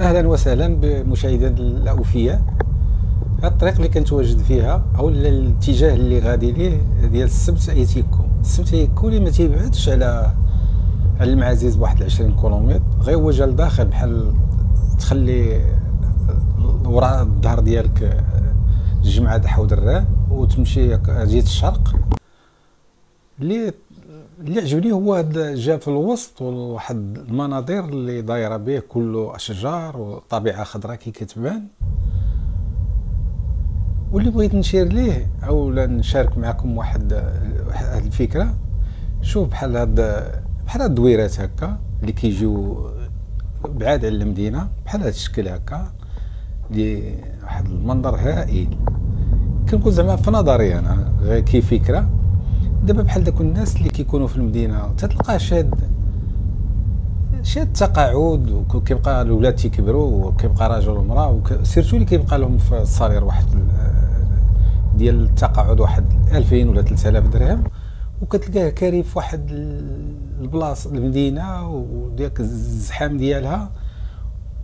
اهلا وسهلا بمشاهدينا الاوفياء. هاد الطريق اللي كنتواجد فيها او الاتجاه اللي غادي ليه ديال السبت ايتيكو اللي ما تيبعدش على المعازيز بواحد 20 كيلومتر، غير هو جا لداخل بحال تخلي وراء الظهر ديالك الجمعة د حوض الران وتمشي جهة الشرق. اللي عجبني هو هاد جا في الوسط وواحد المناظر اللي دايره به كله اشجار وطبيعه خضراء كي كتبان، واللي بغيت نشير ليه او نشارك معكم واحد الفكره. شوف بحال هاد الدويرات هكا اللي كيجيو بعاد على المدينه بحال هاد الشكل هكا، اللي واحد المنظر هائل. كنقول زعما في نظري انا غير كي فكره. دابا بحال داك الناس اللي كيكونوا في المدينه تتلقاه شاد تقاعد، وكيبقى الاولاد تيكبروا وكيبقى راجل ومراه سيرتو اللي كيبقى لهم في الصالير واحد ديال التقاعد واحد 2000 ولا 3000 درهم، وكتلقاه كاري في واحد البلاصه المدينه وديك الزحام ديالها،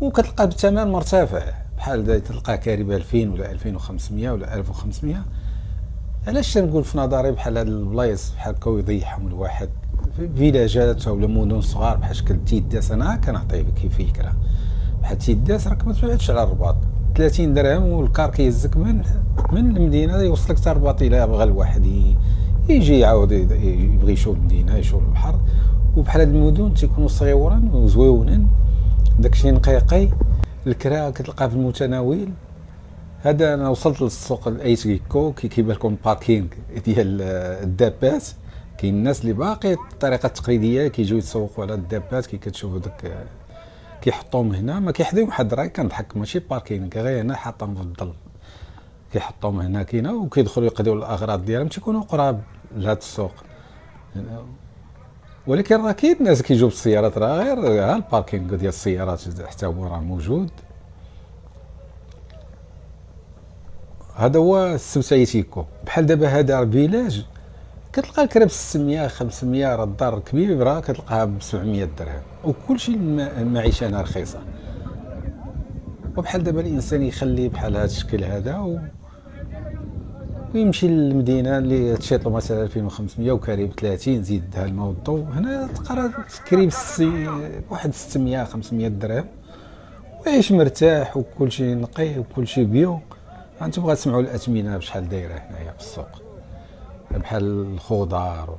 وكتلقاه بالثمن مرتفع بحال تلقاه كاري ب 2000 ولا 2500 ولا 1500. علاش تنقول في نظري بحال هاد البلايص بحال هكا ويضيعهم الواحد في فيلاجات ولا مدن صغار بحال شكل تيداس. انا كنعطيه كيف فكره بحال تيداس، راك ما تبعدش على الرباط 30 درهم والكار كيهزك من المدينه يوصلك حتى الرباط. الا بغى الواحد يجي يعاود يبغي يشوف المدينه يشوف البحر، وبحال هاد المدن تيكونوا صغيورين وزويونين، داكشي نقيقي، الكرا كتلقاه في المتناول. هذا انا وصلت للسوق الايتيكو كيبان لكم باركينغ ديال الدابات. كاين الناس اللي باقي الطريقه التقليديه كيجيو يتسوقوا على الدابات كي كتشوفوا داك كيحطوهم هنا، ما كيحديو واحد الراي كنضحك ماشي باركينغ غير هنا حاطهم في الظل، كيحطوهم هنا كاينه وكيدخلوا يقضيو الاغراض ديالهم تيكونوا قراب لهذا السوق. ولكن راه كاين الناس كيجيو بالسيارات، راه غير ها الباركينغ ديال السيارات حتى هو راه موجود. هذا هو السوسايتيكو. بحال دابا هذا فيلاج كتلقى الكرا ب 600 500، راه الدار كبيره كتلقاها ب 700 درهم، وكلشي المعيشه هنا رخيصه. وبحال دابا الانسان يخلي بحال هذا الشكل هذا ويمشي للمدينه اللي تشيط له مثلا 2500 وكاري ب 30 زيدها الماء والضوء، هنا تقرا تكري بواحد 600 500 درهم ويعيش مرتاح وكلشي نقي وكلشي بيو. انتم بغا تسمعوا الاثمنه بشحال دايره هنايا في السوق، بحال الخضار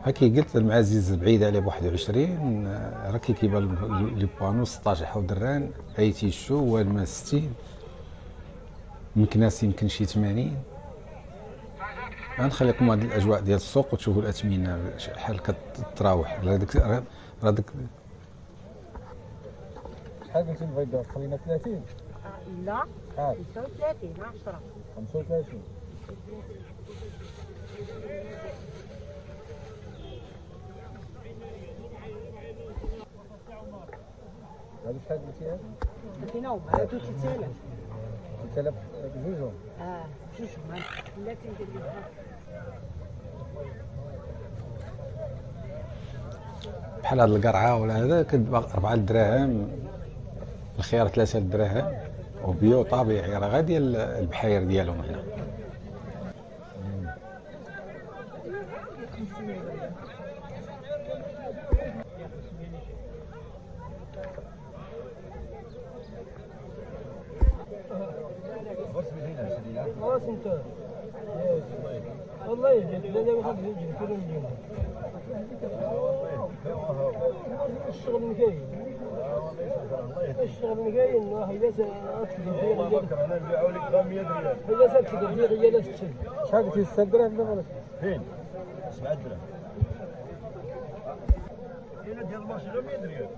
هاكي قلت المعازيز بعيد عليه ب 21 راه كيبان لي بوانو 16 حوض الران ايتي الشو والما 60 مكناس يمكن شي 80. غنخليكم هاد الاجواء ديال السوق وتشوفوا الاثمنه شحال كتراوح. راه داك شحال قلتي البيضاء خلينا 30؟ لا شحال 35 10 35. هذا شحال قلتي هذا؟ لكن هو مع 3000 3000 بجوجهم. جوج مع 30 ديال بحال هاد القرعه ولا هذا كتباع 4 دراهم، الخيار 3 دراهم وبيو طبيعي، راه غير ديال البحير ديالهم هنا. والله يجيك لا واحد يجي كل يوم الشغل كاين، الشغل كاين واحد والله بكره انا نبيعوا لك ب 100 ريال. هي سكت ديال ريالات الشيء شحال قلتي 6 دراهم دابا؟ فين؟ 7 دراهم. كاينه ديال المارشي غير 100 ريال.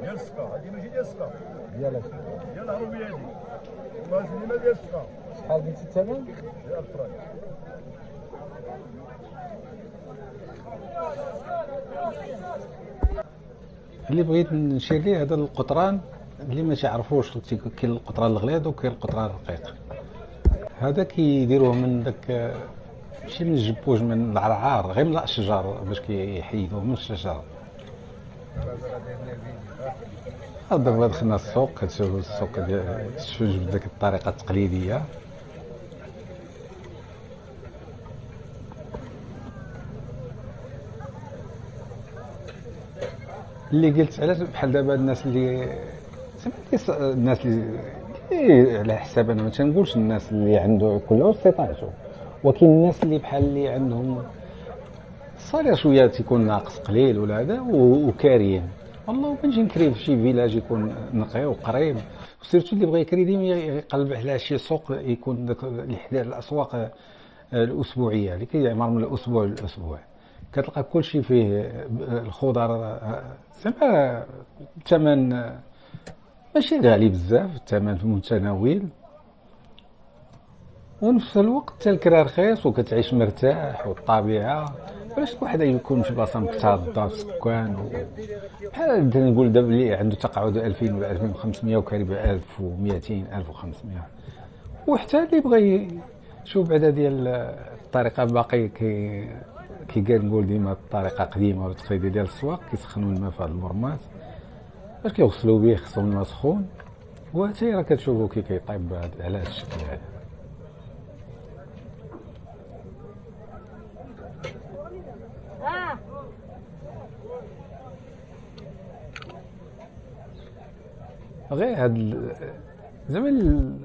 ديال السكر، هذه ماشي ديال السكر. ديال ديال العربيه هذه. المارشي ما ديال السكر. شحال قلتي الثمن؟ ديال الفراي. اللي بغيت نشير ليه هذا القطران اللي ما تعرفوش، كاين القطران الغليظ وكاين القطران الرقيق. هذا كيديروه من داك ماشي من الجبوج، من العرعار، غير من الاشجار باش كيحيدوه من الشجر. دابا دخلنا السوق، كتشوف السوق ديال الشوج بديك الطريقه التقليديه. اللي قلت علاش بحال دابا الناس اللي الناس اللي على حساب، انا ما تنقولش الناس اللي عنده كل استطاعته، ولكن الناس اللي بحال اللي عندهم الصالير شويه تيكون ناقص قليل ولا هذا وكاريين. والله كنجي نكري في شي فيلاج يكون نقي وقريب، وسيرتو اللي بغى يكري ديما يقلب على شي سوق يكون داك اللي حدا الاسواق الاسبوعيه اللي كيعمر من الاسبوع للاسبوع. كتلقى كلشي فيه الخضر زعما الثمن ماشي غالي بزاف، الثمن في متناول، ونفس الوقت حتى الكرا رخيص وكتعيش مرتاح والطبيعه. علاش الواحد يكون في بلاصه مكتظه السكان بحال نقول دابا اللي عنده تقاعد 2000 ولا 2500 وكاري 1200 1500، وحتى اللي بغى يشوف بعدا ديال الطريقه باقي كي قال نقول ديما الطريقه قديمه ولا تقليديه ديال السواق، كيسخنوا الماء في هاد البرمات باش كيغسلوا به، خصهم الماء سخون، وحتى راه كتشوفوا كي كيطيب على هاد الشكل هذا. غير هاد زعما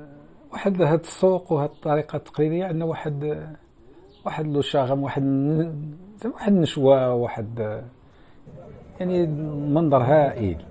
واحد هاد السوق وهاد الطريقه التقليديه عندنا واحد لو شاغم، زعما واحد النشوه، واحد يعني منظر هائل.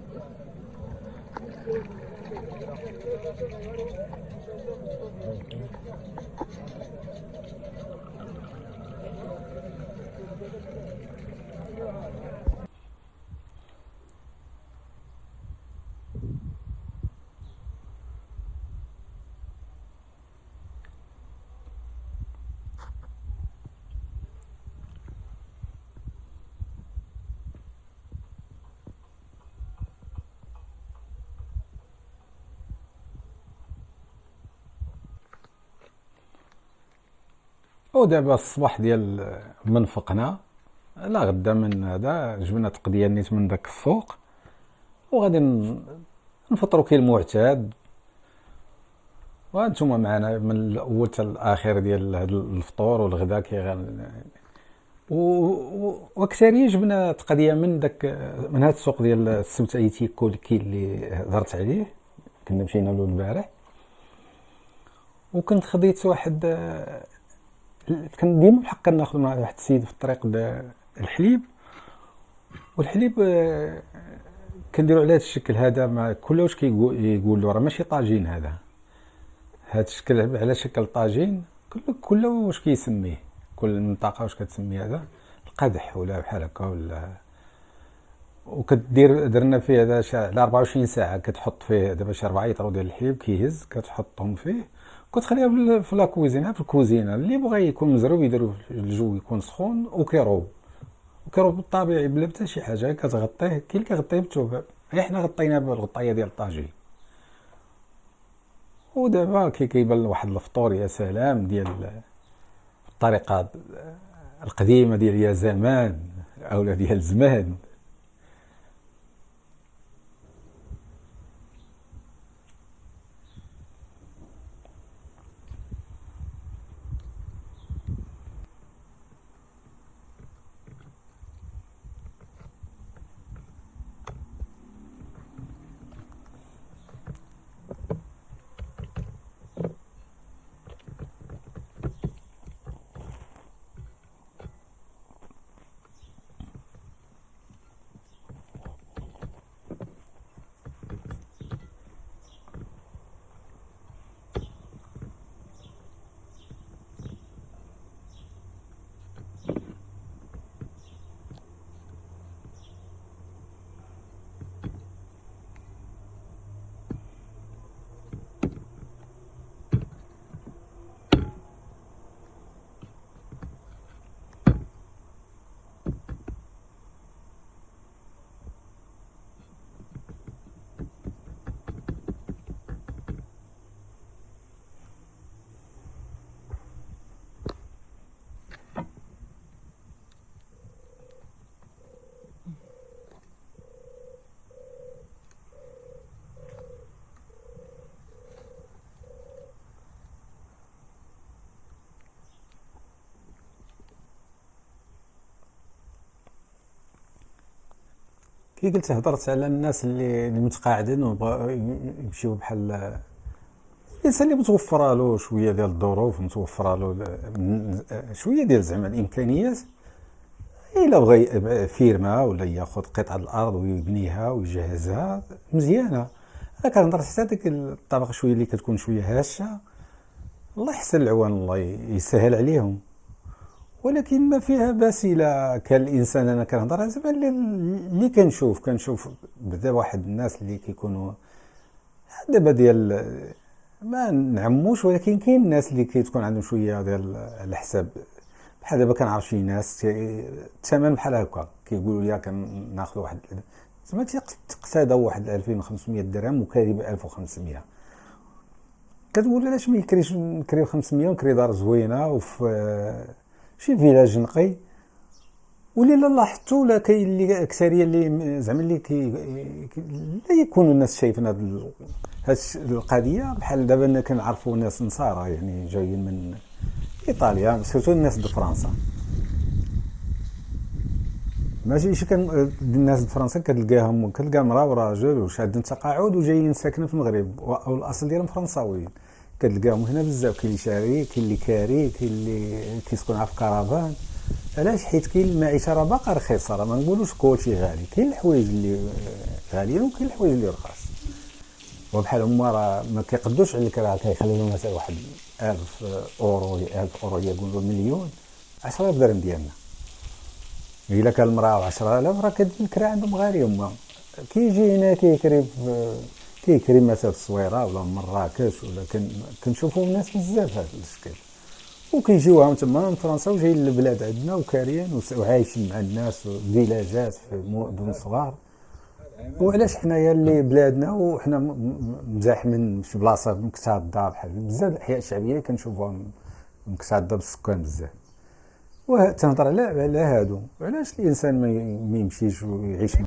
ودابا الصباح ديال من فقنا لا غدا من هذا جبنا تقضيه نيت من داك السوق، وغادي نفطروا كي المعتاد، وانتم معنا من الاول حتى الاخير ديال هذا الفطور والغدا واكثريه جبنا تقضيه من هذا السوق ديال السبت ايتي كولكي اللي هضرت عليه، كنا مشينا له البارح. وكنت خديت واحد، كان ديما بحق ناخذ مع واحد السيد في الطريق الحليب، والحليب كنديروا على هذا الشكل هذا، مع كلش كيقول له راه ماشي طاجين، هذا الشكل على شكل طاجين، كل واش كيسميه، كل منطقه واش كتسمي هذا القدح ولا بحال هكا ولا. درنا فيه هذا على 24 ساعه، كتحط فيه دابا شي 4 يطرو ديال الحليب كيهز، كتحطهم فيه كتخليها في لاكوزينه، في الكوزينه. اللي بغى يكون مزروب يديروا الجو يكون سخون وكيروب بالطبيعي بلا حتى شي حاجه، كتغطيه كاين اللي كيغطيه بالتوبه، حنا غطيناه بالغطايه ديال الطاجين. ودابا كيبان واحد الفطور يا سلام ديال الطريقه القديمه ديال يا زمان اولا ديال زمان. كي قلت هضرت على الناس اللي متقاعدين وبغا يمشيو بحال الانسان اللي متوفره له شويه ديال الظروف، متوفره له شويه ديال زعما الامكانيات، الا بغى فيرما ولا ياخذ قطعه الارض ويبنيها ويجهزها مزيانه. انا كنهضر حتى ديك الطبقه شويه اللي كتكون شويه هاشه، الله يحسن العوان، الله يسهل عليهم، ولكن ما فيها باس الا كان الانسان. انا كنهضر زعما اللي كنشوف بدا واحد الناس اللي كيكونوا دابا ديال ما نعموش، ولكن كاين الناس اللي كتكون عندهم شويه ديال على حساب. بحال دابا كنعرف شي ناس الثمن بحال هكا كيقولوا لي كناخذ واحد زعما تقتادى واحد 2500 درهم وكاري ب 1500. كتقول علاش ما نكريو 500 ونكري دار زوينه وفي شي فيلاج نقي. واللي لا لاحظتوا لا كاين اللي اكثريه اللي زعما اللي لا يكونوا الناس شايفين هاد القضيه. بحال دابا كنعرفوا ناس نصارى يعني جايين من ايطاليا، سيرتو الناس د فرنسا، ماشي شي كان الناس د فرنسا كتلقى مراه وراجل وشادين تقاعد وجايين ساكنين في المغرب او الاصل ديالهم فرنساويين، كتلقاهم هنا بزاف. كاين اللي شاري، كاين اللي كاري، كاين اللي كيسكن في كرفان. علاش؟ حيت كاين المعيشه راه باقا رخيصه، راه ما نقولوش كلشي غالي، كاين الحوايج اللي غاليين وكاين الحوايج اللي رخاص. وبحال هما راه ما كيقدوش عليك، راه كيخلي لهم مثلا واحد 1000 اورو 1000 اورو يقولوا مليون 10000 درهم ديالنا. الا كان المراه 10000 راه كتجي الكرا عندهم غاليه. هما كيجي هنا كيكري مثلا في الصويره ولا مراكش ولا كنشوفوا ناس بزاف هذا الشكل، وكيجيوها من تما من فرنسا وجايين للبلاد عندنا وكاريين وعايشين مع الناس فيلاجات في مدن صغار. وعلاش حنايا اللي بلادنا وحنا مزاحمين في بلاصه مكتاظه بحال بزاف الاحياء الشعبيه كنشوفوها مكتاظه بالسكان بزاف. وتنهضر على هادو، علاش الانسان ما يمشيش ويعيش